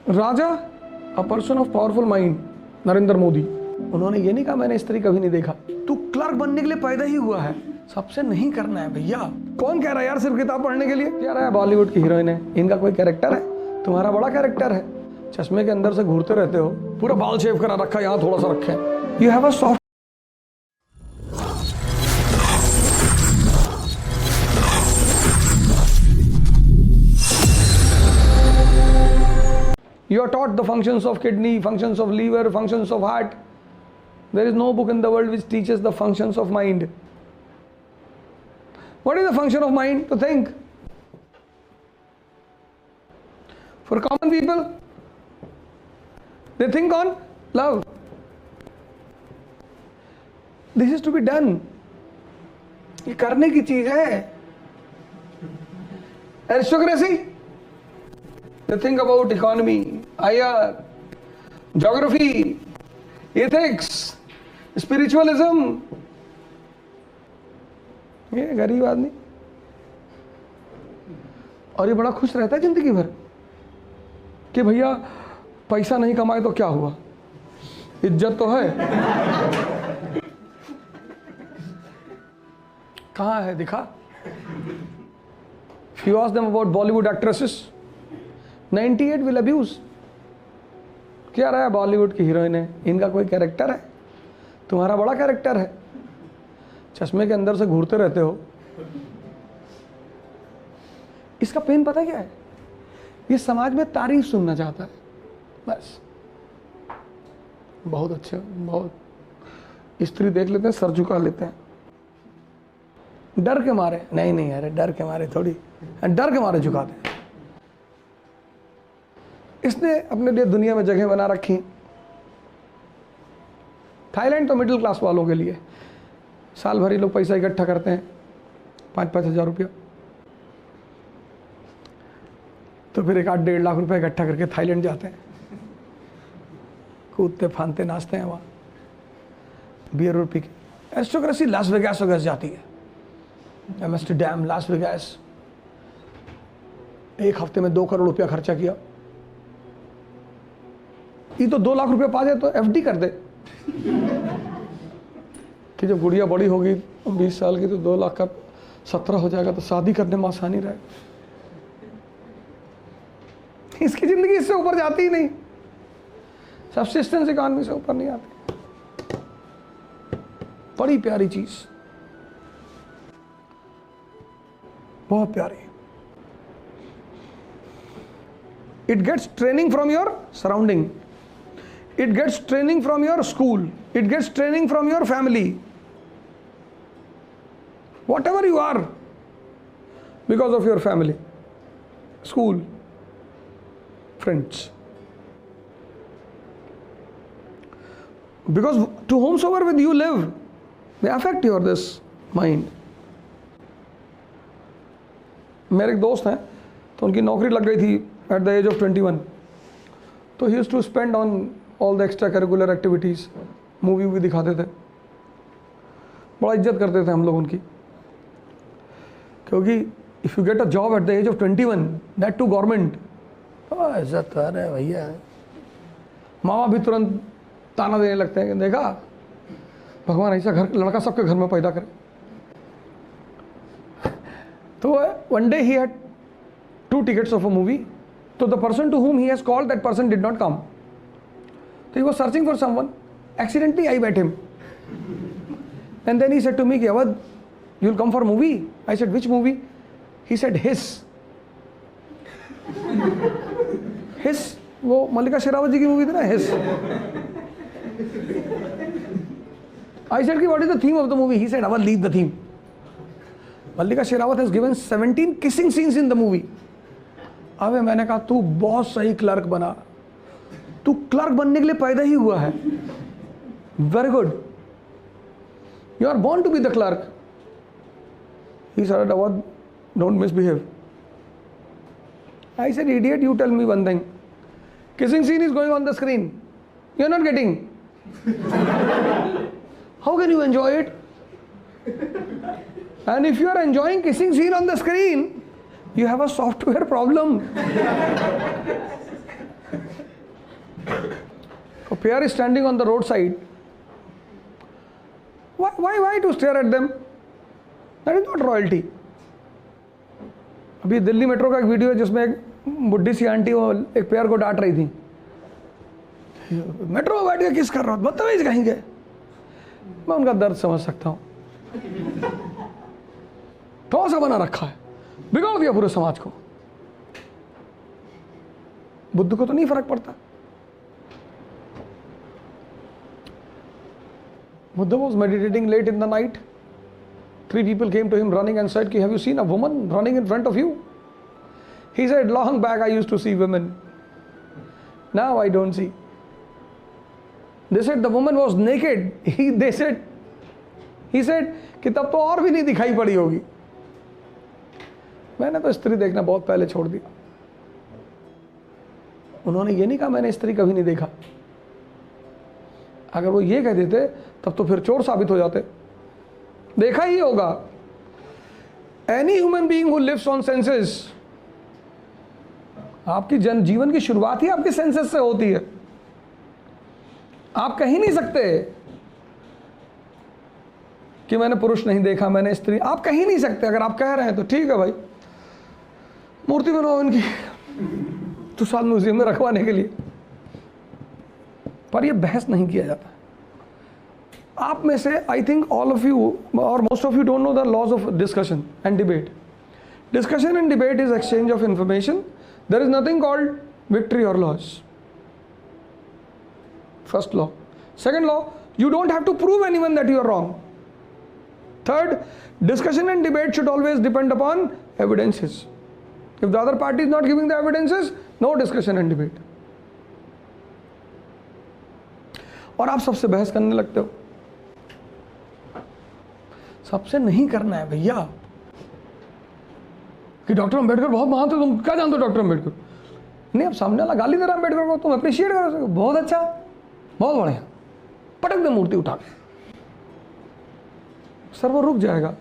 Raja, a person of powerful mind, Narendra Modi, उन्होंने ये नहीं कहा मैंने स्त्री कभी नहीं देखा। तू क्लर्क बनने के लिए पैदा ही हुआ है, सबसे नहीं करना है भैया। कौन कह रहा है यार सिर्फ किताब पढ़ने के लिए? कह रहा है बॉलीवुड की हीरोइन है, इनका कोई कैरेक्टर है? तुम्हारा बड़ा कैरेक्टर है। चश्मे के अंदर से घूरते रहते हो, पूरा बाल शेव करा रखा, यहाँ थोड़ा सा रखे। You have a soft You are taught the functions of kidney, functions of liver, functions of heart. There is no book in the world which teaches the functions of mind. What is the function of mind? To think. For common people, they think on love. This is to be done. ये करने की चीज है। Aristocracy, they think about economy, IR, geography, ethics, spiritualism. ये गरीब आदमी, और ये बड़ा खुश रहता है जिंदगी भर कि भैया पैसा नहीं कमाए तो क्या हुआ, इज्जत तो है। कहाँ है दिखा? If you ask them about Bollywood actresses, 98 will abuse. क्या रहा है बॉलीवुड की हीरोइन है, इनका कोई कैरेक्टर है? तुम्हारा बड़ा कैरेक्टर है। चश्मे के अंदर से घूरते रहते हो। इसका पेन पता क्या है? ये समाज में तारीफ सुनना चाहता है, बस। बहुत अच्छे, बहुत स्त्री देख लेते हैं, सर झुका लेते हैं, डर के मारे। नहीं अरे डर के मारे थोड़ी, डर के मारे झुकाते हैं। इसने अपने लिए दुनिया में जगह बना रखी। थाईलैंड तो मिडिल क्लास वालों के लिए, साल भर ही लोग पैसा इकट्ठा करते हैं, 5-5 हज़ार रुपया, तो फिर 1-8-1.5 लाख रुपया इकट्ठा करके थाईलैंड जाते हैं, कूदते फांदते नाचते हैं वहाँ, बियर और पी के। एरिस्टोक्रेसी लास वेगास जाती है, एम्स्टर्डम, लास वेगास। 1 हफ्ते में 2 करोड़ रुपया खर्चा किया। ये तो 2 लाख रुपया पा जाए तो FD कर दे कि जब गुड़िया बड़ी होगी 20 साल की तो 2 लाख का 17 हो जाएगा तो शादी करने में आसानी रहेगा। इसकी जिंदगी इससे ऊपर जाती ही नहीं, सब्सिस्टेंस इकॉनमी से ऊपर नहीं आती। बड़ी प्यारी चीज, बहुत प्यारी। It gets training from your surrounding. It gets training from your school. It gets training from your family. Whatever you are, because of your family, school, friends. Because to whomsoever with you live, they affect your this mind. मेरे एक दोस्त हैं, तो उनकी नौकरी लग गई थी at the age of 21. तो he used to spend on all the extra curricular activities. Movie भी दिखाते थे, बड़ा इज्जत करते थे हम लोग उनकी, क्योंकि if you get a job at the age of 21, that to government, तो इज्जत तो अरे भैया। मामा भी तुरंत ताना देने लगते हैं कि देखा भगवान ऐसा घर लड़का सबके घर में पैदा करे। तो one day he had 2 tickets of a movie. So the person to whom he has called, that person did not come. So he was searching for someone. Accidentally I met him. And then he said to me, Awad, you'll come for a movie? I said, which movie? He said, Hiss. Hiss? वो मल्लिका शेरावत जी की movie थी ना, Hiss. I said, what is the theme of the movie? He said, Awad, leave the theme. Mallika Sherawat has given 17 kissing scenes in the movie. अबे मैंने कहा तू बहुत सही क्लर्क बना, तू क्लर्क बनने के लिए पैदा ही हुआ है। Very good, you are born to be the clerk. He said, "Awad, don't misbehave." I said, "Idiot, you tell me one thing. Kissing scene is going on the screen. You are not getting. How can you enjoy it? And if you are enjoying kissing scene on the screen, you have a software problem." pair is standing on the roadside. Why to stare at them? That is not royalty. अभी Delhi metro का एक video है जिसमें एक बुढ़ी सी aunty वो एक pair को डांट रही थी, मेट्रो में बैठ के किस कर रहा हूँ, बदतमीज कहेंगे। मैं उनका दर्द समझ सकता हूँ। कौन सा बना रखा है, बिगाड़ दिया पूरे समाज को। बुद्ध को तो नहीं फर्क पड़ता। Buddha was meditating late in the night. 3 people came to him running and said, have you seen a woman running in front of you? He said, long back I used to see women. Now I don't see. They said the woman was naked. He said कि तब तो और भी नहीं दिखाई पड़ी होगी। मैंने तो स्त्री देखना बहुत पहले छोड़ दिया। उन्होंने ये नहीं कहा मैंने स्त्री कभी नहीं देखा। अगर वो ये कह देते तब तो फिर चोर साबित हो जाते। देखा ही होगा। Any human being who lives on senses, आपकी जीवन की शुरुआत ही आपके सेंसेस से होती है। आप कह ही नहीं सकते कि मैंने पुरुष नहीं देखा, मैंने स्त्री, आप कह ही नहीं सकते। अगर आप कह रहे हैं तो ठीक है भाई, मूर्ति बनाओ इनकी तो साल म्यूजियम में रखवाने के लिए, पर यह बहस नहीं किया जाता। आप में से I think all of you और most of you don't know the laws of discussion and debate. Discussion and debate is exchange of information. There is nothing called victory और loss. First law. Second law, you don't have to prove anyone that you are wrong. Third, discussion and debate should always depend upon evidences. If the other party is not giving the evidences, no discussion and debate. और आप सबसे बहस करने लगते हो। सबसे नहीं करना है भैया कि डॉक्टर अंबेडकर बहुत महान थे, तुम क्या जानते हो डॉक्टर अंबेडकर? नहीं, अब सामने वाला गाली दे रहा अंबेडकर को, तुम अप्रिशिएट करो, बहुत अच्छा, बहुत बढ़िया, पटक दे मूर्ति उठा के, सर वो रुक जाएगा।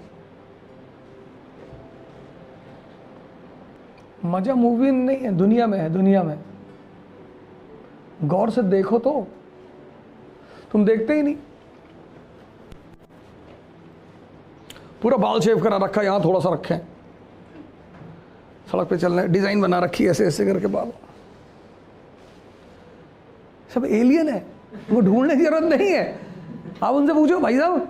मजा मूवी नहीं है, दुनिया में है। दुनिया में गौर से देखो तो तुम देखते ही नहीं। पूरा बाल शेव करा रखा, यहां थोड़ा सा रखे, सड़क पे चलने डिजाइन बना रखी है ऐसे ऐसे करके बाल। सब एलियन है, वो ढूंढने की जरूरत नहीं है। आप उनसे पूछो भाई साहब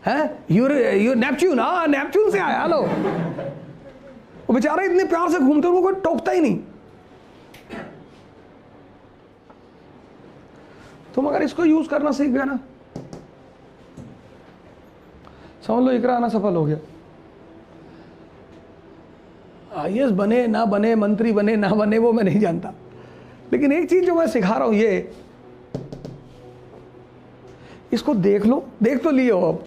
हैं यूर नेपच्यून, हाँ नेपच्यून से आया, हेलो। वो बेचारे इतने प्यार से घूमते हैं, उनको कोई टोकता ही नहीं। तुम अगर इसको यूज करना सीख गए ना, समझ लो इकरा आना सफल हो गया। आईएएस बने ना बने, मंत्री बने ना बने, वो मैं नहीं जानता, लेकिन एक चीज जो मैं सिखा रहा हूं, ये इसको देख लो, देख तो लिए हो।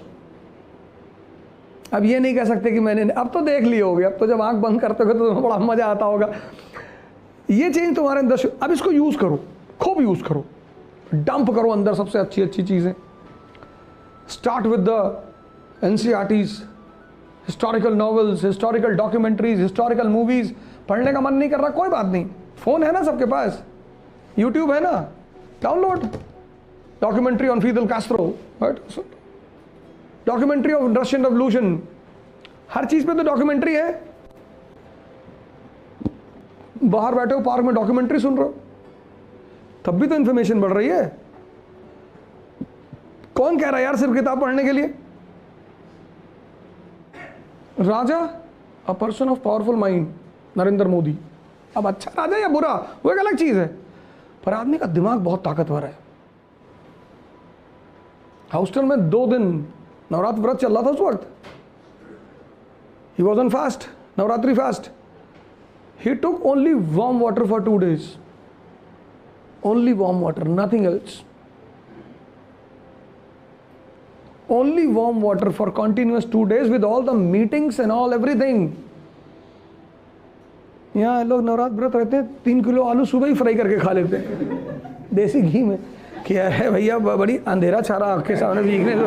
अब ये नहीं कह सकते कि मैंने, अब तो देख लिए होगे, अब तो जब आंख बंद करते हो तो तुम्हें बड़ा मजा आता होगा। ये चेंज तुम्हारे अंदर, अब इसको यूज करो, खूब यूज करो, डंप करो अंदर सबसे अच्छी अच्छी चीजें। Start with the NCERTs, historical novels, historical documentaries, historical movies. पढ़ने का मन नहीं कर रहा, कोई बात नहीं, फोन है ना सबके पास, यूट्यूब है ना, download documentary on Fidel Castro, documentary of Russian revolution, हर चीज पे तो डॉक्यूमेंट्री है। बाहर बैठे हो पार्क में डॉक्यूमेंट्री सुन रहे हो, तब भी तो इंफॉर्मेशन बढ़ रही है। कौन कह रहा है यार सिर्फ किताब पढ़ने के लिए? राजा, a person of powerful mind, Narendra Modi. अब अच्छा राजा या बुरा वो एक अलग चीज है, पर आदमी का दिमाग बहुत ताकतवर है। हाउस्टन में 2 दिन नवरात्र व्रत चल रहा था उस वक्त। He was on fast, Navratri fast. He took only warm water for 2 days, only warm water, nothing else, only warm water for continuous 2 days with all the meetings and all everything. यहाँ लोग नवरात्र व्रत रहते हैं, 3 किलो आलू सुबह ही fry करके खा लेते हैं देसी घी में, कि अरे भैया बड़ी अंधेरा छा रहा आपके सामने, वीकनेस।